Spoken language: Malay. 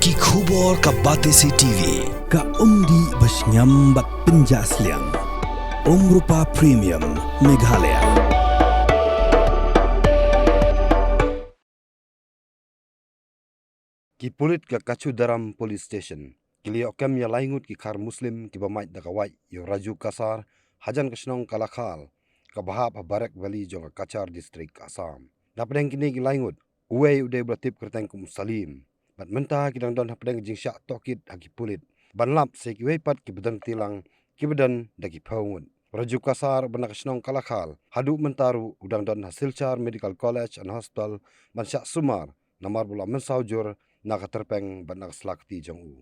Ki khubor ka Batesi TV. Ka umdi basnyambak penjaslian. Rupa Premium Meghalaya. Ki pulit ka kacu daram police station. Kiliok kem ya laingut ki kar muslim ki bamait da kawai yo Raju Kasar hajan kesnong kalakal ka bahap Barak Valley jong ka Kachar district Assam. Dapdeng kini ki laingut uwe ude belatip kerteng kum salim. Bat mentah ki dang don hapdeng jing syak tokit haki pulit. Ban lap se ki wepat ki bedan tilang ki bedan da ki paungut. Raju Kasar bena kesnong kalakal hadu mentaru udang don Hasilchar Medical College and Hospital ban syak sumar namar bula mensaujur nak terpeng ban nak selakti jong u.